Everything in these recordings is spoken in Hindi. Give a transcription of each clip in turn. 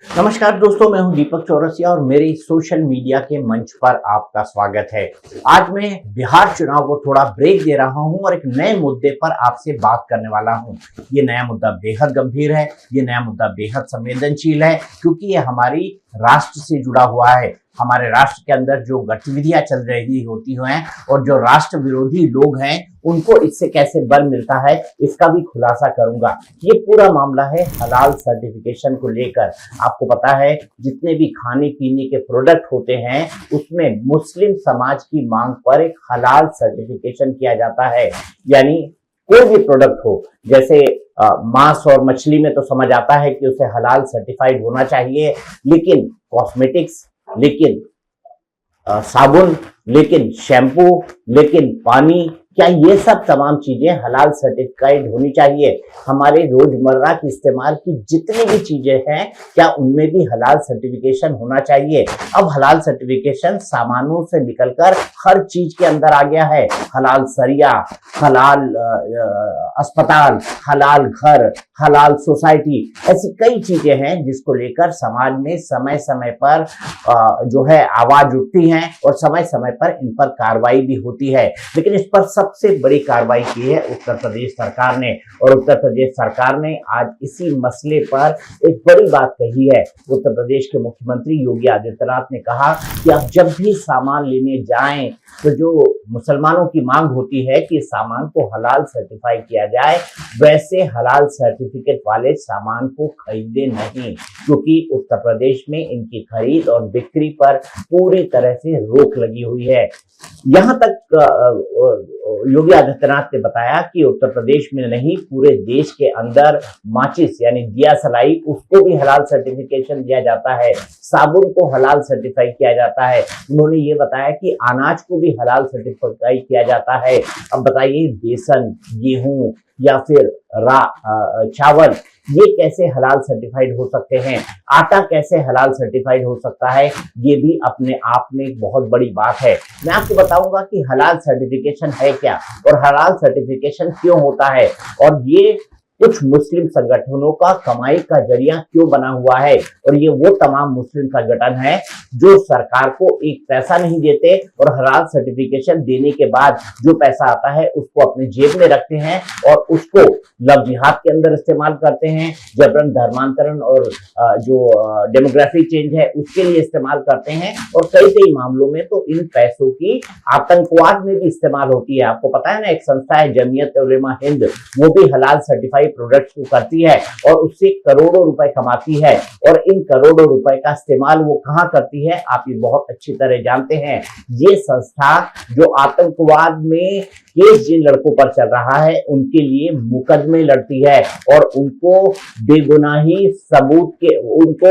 नमस्कार दोस्तों, मैं हूं दीपक चौरसिया और मेरे सोशल मीडिया के मंच पर आपका स्वागत है। आज मैं बिहार चुनाव को थोड़ा ब्रेक दे रहा हूं और एक नए मुद्दे पर आपसे बात करने वाला हूं। ये नया मुद्दा बेहद गंभीर है, ये नया मुद्दा बेहद संवेदनशील है क्योंकि ये हमारी राष्ट्र से जुड़ा हुआ है। हमारे राष्ट्र के अंदर जो गतिविधियां चल रही होती हैं और जो राष्ट्र विरोधी लोग हैं उनको इससे कैसे बल मिलता है, इसका भी खुलासा करूंगा। ये पूरा मामला है हलाल सर्टिफिकेशन को लेकर। आपको पता है जितने भी खाने पीने के प्रोडक्ट होते हैं उसमें मुस्लिम समाज की मांग पर एक हलाल सर्टिफिकेशन किया जाता है। यानी कोई भी प्रोडक्ट हो, जैसे मांस और मछली में तो समझ आता है कि उसे हलाल सर्टिफाइड होना चाहिए, लेकिन कॉस्मेटिक्स, लेकिन साबुन, लेकिन शैम्पू, लेकिन पानी, क्या ये सब तमाम चीजें हलाल सर्टिफाइड होनी चाहिए? हमारे रोजमर्रा के इस्तेमाल की जितनी भी चीजें हैं क्या उनमें भी हलाल सर्टिफिकेशन होना चाहिए? अब हलाल सर्टिफिकेशन सामानों से निकलकर हर चीज के अंदर आ गया है। हलाल सरिया, हलाल अस्पताल, हलाल घर, हलाल सोसाइटी, ऐसी कई चीजें हैं जिसको लेकर समाज में समय समय पर जो है आवाज उठती है और समय समय पर इन पर कार्रवाई भी होती है। लेकिन इस पर सबसे बड़ी कार्रवाई की है उत्तर प्रदेश सरकार ने, और उत्तर प्रदेश सरकार ने आज इसी मसले पर एक बड़ी बात कही है। उत्तर प्रदेश के मुख्यमंत्री योगी आदित्यनाथ ने कहा कि आप जब भी सामान लेने जाएं तो जो मुसलमानों की मांग होती है कि सामान को हलाल सर्टिफाई किया जाए, वैसे हलाल सर्टिफिकेट वाले सामान को खरीदे नहीं, क्योंकि उत्तर प्रदेश में इनकी खरीद और बिक्री पर पूरी तरह से रोक लगी हुई है। यहां तक योगी आदित्यनाथ ने बताया कि उत्तर प्रदेश में नहीं, पूरे देश के अंदर माचिस यानी दिया सलाई, उसको भी हलाल सर्टिफिकेशन दिया जाता है। साबुन को हलाल सर्टिफाई किया जाता है। उन्होंने ये बताया कि अनाज को भी हलाल सर्टिफाई किया जाता है। अब बताइए, बेसन, गेहूं या फिर चावल, ये कैसे हलाल सर्टिफाइड हो सकते हैं? आटा कैसे हलाल सर्टिफाइड हो सकता है? ये भी अपने आप में एक बहुत बड़ी बात है। मैं आपको बताऊंगा कि हलाल सर्टिफिकेशन है क्या और हलाल सर्टिफिकेशन क्यों होता है, और ये कुछ मुस्लिम संगठनों का कमाई का जरिया क्यों बना हुआ है। और ये वो तमाम मुस्लिम संगठन है जो सरकार को एक पैसा नहीं देते और हलाल सर्टिफिकेशन देने के बाद जो पैसा आता है उसको अपने जेब में रखते हैं और उसको लव जिहाद के अंदर इस्तेमाल करते हैं, जबरन धर्मांतरण और जो डेमोग्राफिक चेंज है उसके लिए इस्तेमाल करते हैं, और कई कई मामलों में तो इन पैसों की आतंकवाद में भी इस्तेमाल होती है। आपको पता है ना, एक संस्था है जमीयत उलेमा हिंद, वो भी हलाल सर्टिफाइड प्रोडक्ट्स को करती है और उससे करोड़ों रुपए कमाती है, और इन करोड़ों रुपए का इस्तेमाल वो कहां करती है आप ये बहुत अच्छी तरह जानते हैं। ये संस्था जो आतंकवाद में केस जिन लड़कों पर चल रहा है उनके लिए मुकदमे लड़ती है और उनको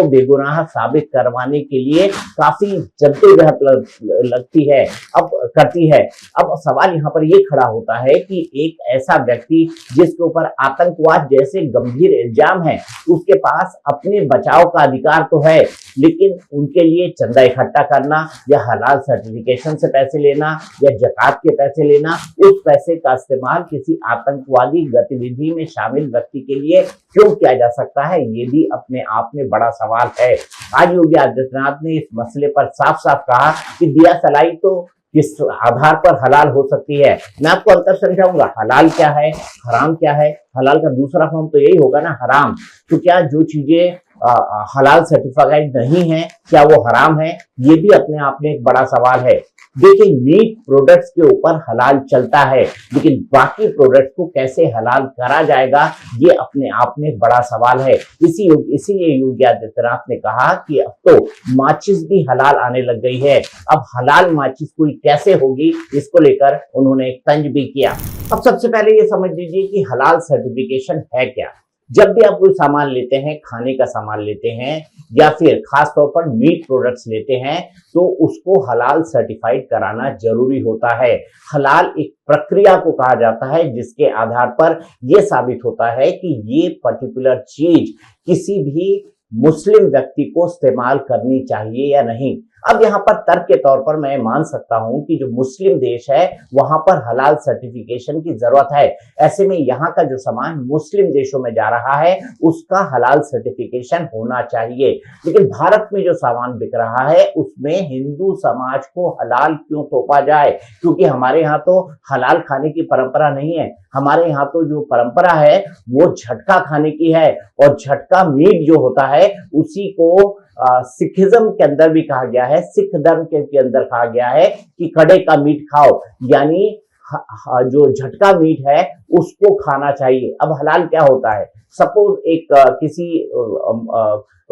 बेगुनाह साबित करवाने के लिए काफी जद्दोजहद लगती है, अब करती है। अब सवाल यहाँ पर ये खड़ा होता है कि एक ऐसा व्यक्ति जिसके ऊपर आतंकवाद जैसे गंभीर इल्जाम है, उसके पास अपने बचाव का अधिकार तो है, लेकिन उनके लिए चंदा इकट्ठा करना या हलाल सर्टिफिकेशन से पैसे लेना या ज़कात के पैसे लेना, उस पैसे का इस्तेमाल किसी आतंकवादी गतिविधि में शामिल व्यक्ति के लिए क्यों किया जा सकता है, ये भी अपने आप में बड़ा सवाल है। आज योगी आदित्यनाथ ने इस मसले पर साफ साफ कहा कि दिया सलाई तो किस आधार पर हलाल हो सकती है। मैं आपको अंतर समझाऊंगा, हलाल क्या है, हराम क्या है। हलाल का दूसरा फॉर्म तो यही होगा ना, हराम। तो क्या जो चीजें हलाल सर्टिफाइड नहीं है क्या वो हराम है? ये भी अपने आप में एक बड़ा सवाल है। देखिए, मीट प्रोडक्ट्स के ऊपर हलाल चलता है, लेकिन बाकी प्रोडक्ट्स को कैसे हलाल करा जाएगा ये अपने आप में बड़ा सवाल है। इसीलिए योगी आदित्यनाथ ने कहा कि अब तो माचिस भी हलाल आने लग गई है। अब हलाल माचिस कोई कैसे होगी, इसको लेकर उन्होंने एक तंज भी किया। अब सबसे पहले ये समझ लीजिए कि हलाल सर्टिफिकेशन है क्या। जब भी आप कोई सामान लेते हैं, खाने का सामान लेते हैं या फिर खास तौर पर मीट प्रोडक्ट्स लेते हैं, तो उसको हलाल सर्टिफाइड कराना जरूरी होता है। हलाल एक प्रक्रिया को कहा जाता है जिसके आधार पर यह साबित होता है कि ये पर्टिकुलर चीज किसी भी मुस्लिम व्यक्ति को इस्तेमाल करनी चाहिए या नहीं। अब यहाँ पर तर्क के तौर पर मैं मान सकता हूं कि जो मुस्लिम देश है वहां पर हलाल सर्टिफिकेशन की जरूरत है। ऐसे में यहाँ का जो सामान मुस्लिम देशों में जा रहा है उसका हलाल सर्टिफिकेशन होना चाहिए। लेकिन भारत में जो सामान बिक रहा है उसमें हिंदू समाज को हलाल क्यों थोपा जाए? क्योंकि हमारे यहाँ तो हलाल खाने की परंपरा नहीं है। हमारे यहाँ तो जो परंपरा है वो झटका खाने की है, और झटका मीट जो होता है उसी को सिखिज्म के अंदर भी कहा गया है, सिख धर्म के अंदर कहा गया है कि कड़े का मीट खाओ, यानी जो झटका मीट है उसको खाना चाहिए। अब हलाल क्या होता है? सपोज एक किसी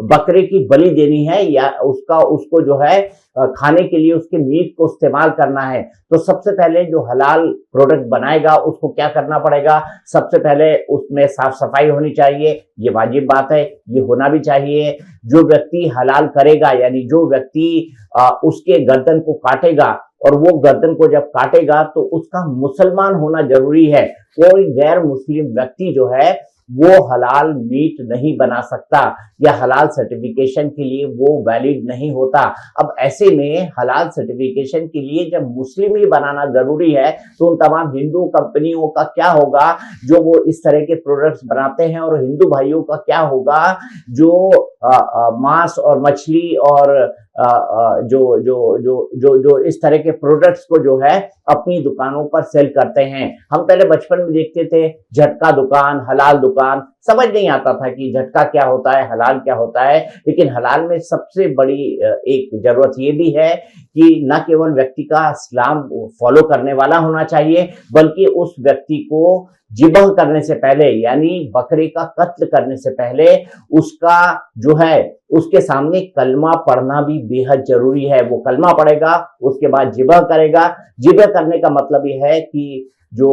बकरे की बलि देनी है या उसको जो है खाने के लिए उसके मीट को इस्तेमाल करना है, तो सबसे पहले जो हलाल प्रोडक्ट बनाएगा उसको क्या करना पड़ेगा? सबसे पहले उसमें साफ सफाई होनी चाहिए, ये वाजिब बात है, ये होना भी चाहिए। जो व्यक्ति हलाल करेगा यानी जो व्यक्ति उसके गर्दन को काटेगा, और वो गर्दन को जब काटेगा तो उसका मुसलमान होना जरूरी है। कोई गैर मुस्लिम व्यक्ति जो है वो हलाल मीट नहीं बना सकता, या हलाल सर्टिफिकेशन के लिए वो वैलिड नहीं होता। अब ऐसे में हलाल सर्टिफिकेशन के लिए जब मुस्लिम ही बनाना जरूरी है तो उन तमाम हिंदू कंपनियों का क्या होगा जो वो इस तरह के प्रोडक्ट्स बनाते हैं, और हिंदू भाइयों का क्या होगा जो मांस और मछली और जो जो जो जो जो इस तरह के प्रोडक्ट्स को जो है अपनी दुकानों पर सेल करते हैं। हम पहले बचपन में देखते थे झटका दुकान, हलाल दुकान, समझ नहीं आता था कि झटका क्या होता है, हलाल क्या होता है। लेकिन हलाल में सबसे बड़ी एक जरूरत ये भी है कि न केवल व्यक्ति का इस्लाम फॉलो करने वाला होना चाहिए, बल्कि उस व्यक्ति को जिबह करने से पहले यानी बकरे का कत्ल करने से पहले उसका जो है उसके सामने कलमा पढ़ना भी बेहद जरूरी है। वो कलमा पढ़ेगा, उसके बाद जिबह करेगा। जिबह करने का मतलब ये है कि जो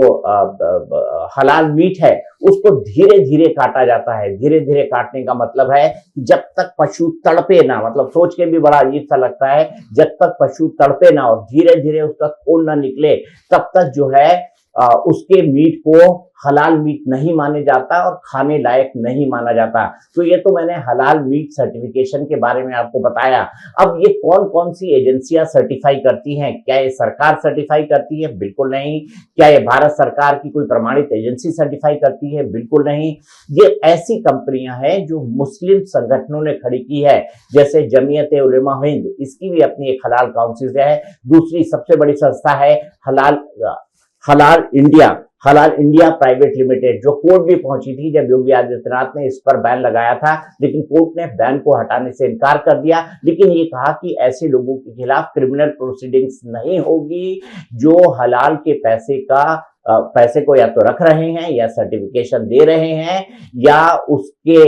हलाल मीट है उसको धीरे धीरे काटा जाता है। धीरे धीरे काटने का मतलब है कि जब तक पशु तड़पे ना, मतलब सोच के भी बड़ा अजीब सा लगता है, जब तक पशु तड़पे ना और धीरे धीरे उसका खून ना निकले तब तक जो है उसके मीट को हलाल मीट नहीं माने जाता और खाने लायक नहीं माना जाता। तो ये तो मैंने हलाल मीट सर्टिफिकेशन के बारे में आपको बताया। अब ये कौन कौन सी एजेंसियां सर्टिफाई करती हैं? क्या ये सरकार सर्टिफाई करती है? बिल्कुल नहीं। क्या ये भारत सरकार की कोई प्रमाणित एजेंसी सर्टिफाई करती है? बिल्कुल नहीं। ये ऐसी कंपनियां हैं जो मुस्लिम संगठनों ने खड़ी की है, जैसे जमीयत उलेमा हिंद, इसकी भी अपनी एक हलाल काउंसिल है। दूसरी सबसे बड़ी संस्था है हलाल इंडिया प्राइवेट लिमिटेड, जो कोर्ट भी पहुंची थी जब योगी आदित्यनाथ ने इस पर बैन लगाया था, लेकिन कोर्ट ने बैन को हटाने से इनकार कर दिया। लेकिन ये कहा कि ऐसे लोगों के खिलाफ क्रिमिनल प्रोसीडिंग्स नहीं होगी जो हलाल के पैसे को या तो रख रहे हैं या सर्टिफिकेशन दे रहे हैं, या उसके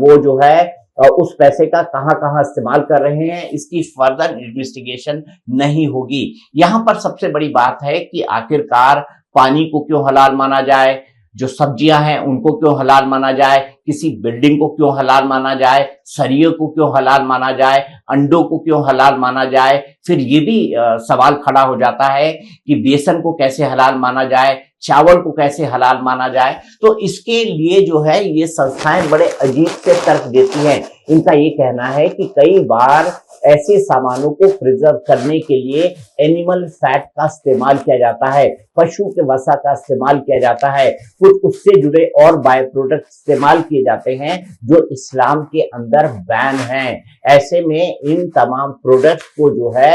वो जो है उस पैसे का कहां कहां इस्तेमाल कर रहे हैं, इसकी फर्दर इन्वेस्टिगेशन नहीं होगी। यहां पर सबसे बड़ी बात है कि आखिरकार पानी को क्यों हलाल माना जाए, जो सब्जियां हैं उनको क्यों हलाल माना जाए, किसी बिल्डिंग को क्यों हलाल माना जाए, सरिये को क्यों हलाल माना जाए, अंडों को क्यों हलाल माना जाए। फिर ये भी सवाल खड़ा हो जाता है कि बेसन को कैसे हलाल माना जाए, चावल को कैसे हलाल माना जाए। तो इसके लिए जो है ये संस्थाएं बड़े अजीब से तर्क देती हैं। इनका ये कहना है कि कई बार ऐसे सामानों को प्रिजर्व करने के लिए एनिमल फैट का इस्तेमाल किया जाता है, पशु के वसा का इस्तेमाल किया जाता है, कुछ उससे जुड़े और बाय प्रोडक्ट इस्तेमाल किए जाते हैं जो इस्लाम के अंदर बैन हैं। ऐसे में इन तमाम प्रोडक्ट्स को जो है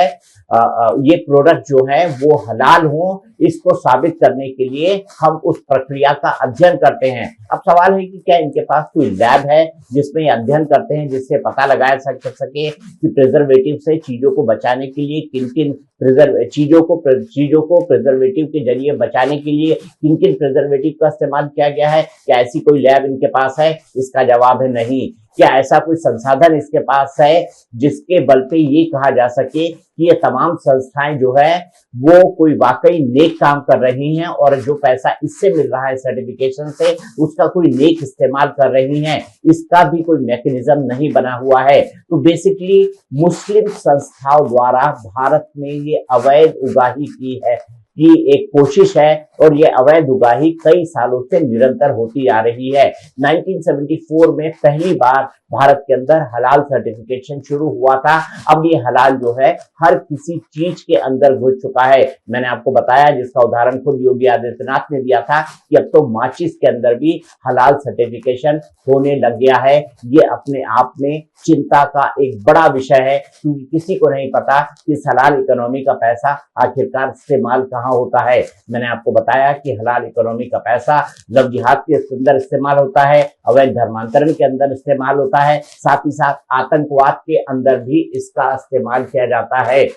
ये प्रोडक्ट जो है वो हलाल हो, इसको साबित करने के लिए हम उस प्रक्रिया का अध्ययन करते हैं। अब सवाल है कि क्या इनके पास कोई लैब है जिसमें अध्ययन करते हैं, जिससे पता लगाया सके कि प्रिजर्वेटिव से चीजों को बचाने के लिए किन किन चीजों को प्रिजर्वेटिव के जरिए बचाने के लिए किन किन प्रिजर्वेटिव का इस्तेमाल किया गया है? क्या ऐसी कोई लैब इनके पास है? इसका जवाब है नहीं। क्या ऐसा कोई संसाधन इसके पास है जिसके बल पे ये कहा जा सके कि ये तमाम संस्थाएं जो है वो कोई वाकई नेक काम कर रही हैं और जो पैसा इससे मिल रहा है सर्टिफिकेशन से उसका कोई नेक इस्तेमाल कर रही हैं? इसका भी कोई मैकेनिज्म नहीं बना हुआ है। तो बेसिकली मुस्लिम संस्थाओं द्वारा भारत में ये अवैध उगाही की है, की एक कोशिश है और ये अवैध उगाही कई सालों से निरंतर होती आ रही है। 1974 में पहली बार भारत के अंदर हलाल सर्टिफिकेशन शुरू हुआ था। अब ये हलाल जो है हर किसी चीज के अंदर घुस चुका है। मैंने आपको बताया, जिसका उदाहरण खुद योगी आदित्यनाथ ने दिया था कि अब तो माचिस के अंदर भी हलाल सर्टिफिकेशन होने लग गया है। ये अपने आप में चिंता का एक बड़ा विषय है, क्योंकि किसी को नहीं पता कि इस हलाल इकोनॉमी का पैसा आखिरकार इस्तेमाल कहाँ होता है। मैंने आपको बताया कि हलाल इकोनॉमी का पैसा लव जिहाद के अंदर इस्तेमाल होता है, अवैध धर्मांतरण के अंदर इस्तेमाल होता है, साथ ही साथ आतंकवाद के अंदर भी इसका इस्तेमाल किया जाता है।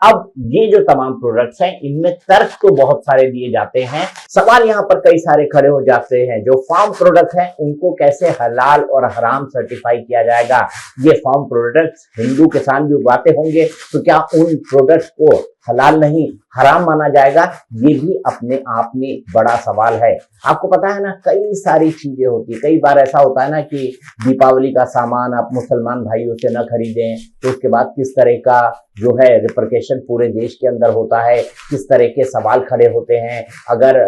अब ये जो तमाम प्रोडक्ट्स हैं, इनमें तर्क तो बहुत सारे दिए जाते हैं। सवाल यहाँ पर कई सारे खड़े हो जाते हैं, जो फार्म प्रोडक्ट हैं उनको कैसे हलाल और हराम सर्टिफाई किया जाएगा। ये फार्म प्रोडक्ट्स हिंदू किसान भी उगाते होंगे, तो क्या उन प्रोडक्ट्स को हलाल नहीं हराम माना जाएगा? ये भी अपने आप में बड़ा सवाल है। आपको पता है ना, कई सारी चीजें होती है। कई बार ऐसा होता है ना कि दीपावली का सामान आप मुसलमान भाइयों से न खरीदें, तो उसके बाद किस तरह का जो है रिपरकेशन पूरे देश के अंदर होता है, किस तरह के सवाल खड़े होते हैं। अगर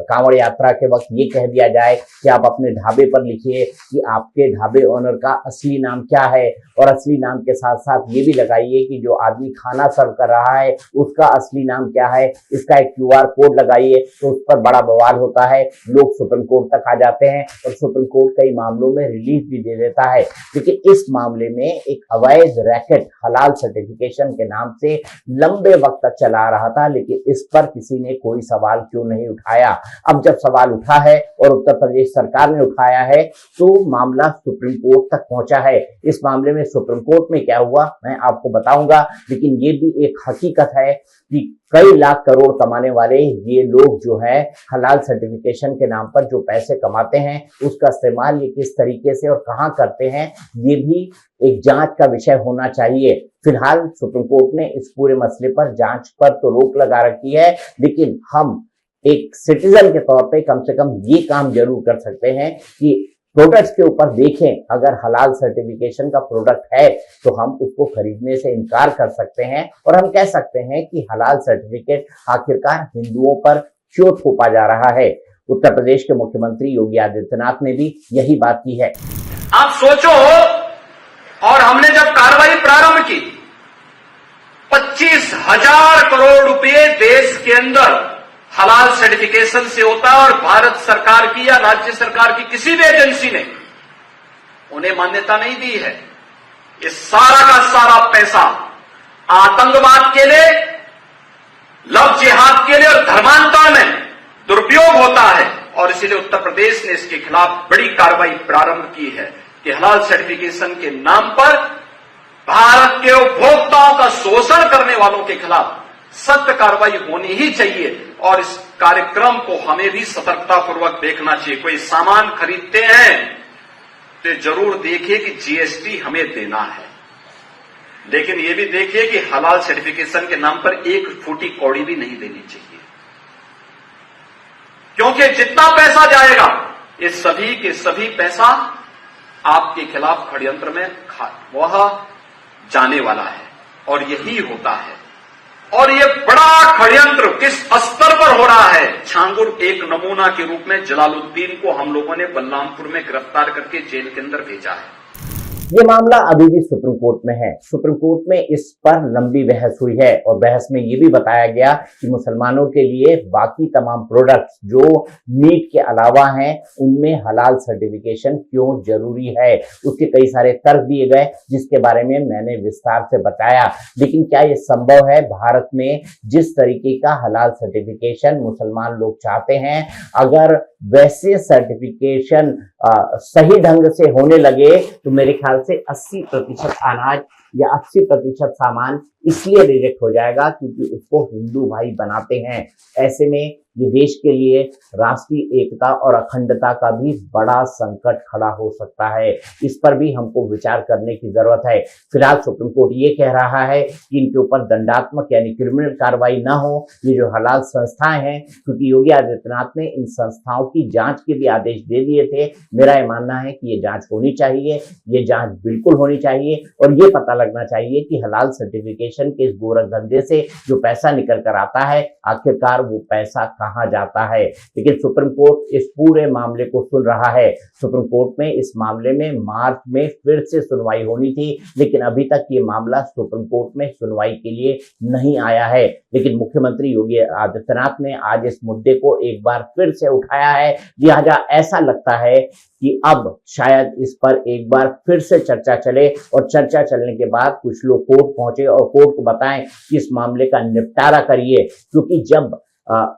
कांवड़ यात्रा के वक्त ये कह दिया जाए कि आप अपने ढाबे पर लिखिए कि आपके ढाबे ओनर का असली नाम क्या है, और असली नाम के साथ साथ ये भी लगाइए कि जो आदमी खाना सर्व कर रहा है उसका असली नाम क्या है, इसका एक QR कोड लगाइए, तो उस पर बड़ा बवाल होता है। लोग सुप्रीम कोर्ट तक आ जाते हैं और सुप्रीम कोर्ट कई मामलों में रिलीफ भी दे देता है। लेकिन इस मामले में एक अवैध रैकेट हलाल सर्टिफिकेशन के नाम से लंबे वक्त तक चला रहा था, लेकिन इस पर किसी ने कोई सवाल क्यों नहीं उठाया। अब जब सवाल उठा है और उत्तर प्रदेश सरकार ने उठाया है, तो मामला सुप्रीम कोर्ट तक पहुंचा है। इस मामले में सुप्रीम कोर्ट में क्या हुआ मैं आपको बताऊंगा, लेकिन ये भी एक हकीकत है कि कई लाख करोड़ कमाने वाले ये लोग जो है हलाल सर्टिफिकेशन के नाम पर जो पैसे कमाते हैं, उसका इस्तेमाल ये किस तरीके से और कहां करते हैं, ये भी एक जांच का विषय होना चाहिए। फिलहाल सुप्रीम कोर्ट ने इस पूरे मसले पर जांच पर तो रोक लगा रखी है, लेकिन हम एक सिटीजन के तौर पे कम से कम ये काम जरूर कर सकते हैं कि प्रोडक्ट्स के ऊपर देखें। अगर हलाल सर्टिफिकेशन का प्रोडक्ट है तो हम उसको खरीदने से इनकार कर सकते हैं, और हम कह सकते हैं कि हलाल सर्टिफिकेट आखिरकार हिंदुओं पर क्यों थोपा जा रहा है। उत्तर प्रदेश के मुख्यमंत्री योगी आदित्यनाथ ने भी यही बात की है। आप सोचो, और हमने जब कार्रवाई प्रारंभ की, 25,000 करोड़ रुपए देश के अंदर हलाल सर्टिफिकेशन से होता है, और भारत सरकार की या राज्य सरकार की किसी भी एजेंसी ने उन्हें मान्यता नहीं दी है। ये सारा का सारा पैसा आतंकवाद के लिए, लव जिहाद के लिए और धर्मांतरण में दुरुपयोग होता है, और इसीलिए उत्तर प्रदेश ने इसके खिलाफ बड़ी कार्रवाई प्रारंभ की है कि हलाल सर्टिफिकेशन के नाम पर भारत के उपभोक्ताओं का शोषण करने वालों के खिलाफ सख्त कार्रवाई होनी ही चाहिए। और इस कार्यक्रम को हमें भी सतर्कतापूर्वक देखना चाहिए। कोई सामान खरीदते हैं तो जरूर देखिए कि GST हमें देना है, लेकिन यह भी देखिए कि हलाल सर्टिफिकेशन के नाम पर एक फूटी कौड़ी भी नहीं देनी चाहिए, क्योंकि जितना पैसा जाएगा ये सभी के सभी पैसा आपके खिलाफ षड्यंत्र में वह जाने वाला है, और यही होता है। और ये बड़ा षड्यंत्र किस स्तर पर हो रहा है, छांगुर एक नमूना के रूप में जलालुद्दीन को हम लोगों ने बलरामपुर में गिरफ्तार करके जेल के अंदर भेजा है। ये मामला अभी भी सुप्रीम कोर्ट में है। सुप्रीम कोर्ट में इस पर लंबी बहस हुई है, और बहस में ये भी बताया गया कि मुसलमानों के लिए बाकी तमाम प्रोडक्ट्स जो मीट के अलावा हैं, उनमें हलाल सर्टिफिकेशन क्यों जरूरी है। उसके कई सारे तर्क दिए गए, जिसके बारे में मैंने विस्तार से बताया। लेकिन क्या ये संभव है भारत में जिस तरीके का हलाल सर्टिफिकेशन मुसलमान लोग चाहते हैं, अगर वैसे सर्टिफिकेशन सही ढंग से होने लगे तो मेरे ख्याल से 80% अनाज या 80% सामान इसलिए रिजेक्ट हो जाएगा क्योंकि उसको हिंदू भाई बनाते हैं। ऐसे में ये देश के लिए राष्ट्रीय एकता और अखंडता का भी बड़ा संकट खड़ा हो सकता है। इस पर भी हमको विचार करने की जरूरत है। फिलहाल सुप्रीम कोर्ट ये कह रहा है कि इनके ऊपर दंडात्मक यानी क्रिमिनल कार्रवाई न हो। ये जो हलाल संस्थाएं हैं, क्योंकि योगी आदित्यनाथ ने इन संस्थाओं की जांच के भी आदेश दे दिए थे, मेरा ये मानना है कि ये जांच होनी चाहिए, ये जांच बिल्कुल होनी चाहिए, और ये पता लगना चाहिए कि हलाल सर्टिफिकेशन सर्टिफिकेशन के इस गोरख धंधे से जो पैसा निकल कर आता है, आखिरकार वो पैसा कहां जाता है। लेकिन सुप्रीम कोर्ट इस पूरे मामले को सुन रहा है। सुप्रीम कोर्ट में इस मामले में मार्च में फिर से सुनवाई होनी थी, लेकिन अभी तक ये मामला सुप्रीम कोर्ट में सुनवाई के लिए नहीं आया है। लेकिन मुख्यमंत्री योगी आदित्यनाथ ने आज इस मुद्दे को एक बार फिर से उठाया है, लिहाजा ऐसा लगता है कि अब शायद इस पर एक बार फिर से चर्चा चले और चर्चा चलने के बाद कुछ लोग कोर्ट पहुंचे और कोर्ट को बताएं कि इस मामले का निपटारा करिए, क्योंकि जब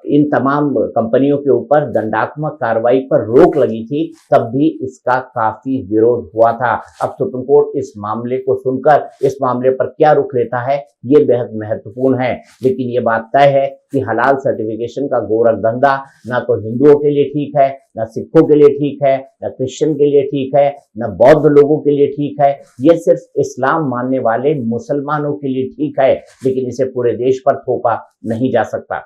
इन तमाम कंपनियों के ऊपर दंडात्मक कार्रवाई पर रोक लगी थी तब भी इसका काफी विरोध हुआ था। अब सुप्रीम कोर्ट इस मामले को सुनकर इस मामले पर क्या रुख लेता है, ये बेहद महत्वपूर्ण है। लेकिन ये बात तय है कि हलाल सर्टिफिकेशन का गोरख धंधा ना तो हिंदुओं के लिए ठीक है, न सिखों के लिए ठीक है, न क्रिश्चियन के लिए ठीक है, न बौद्ध लोगों के लिए ठीक है। ये सिर्फ इस्लाम मानने वाले मुसलमानों के लिए ठीक है, लेकिन इसे पूरे देश पर थोपा नहीं जा सकता।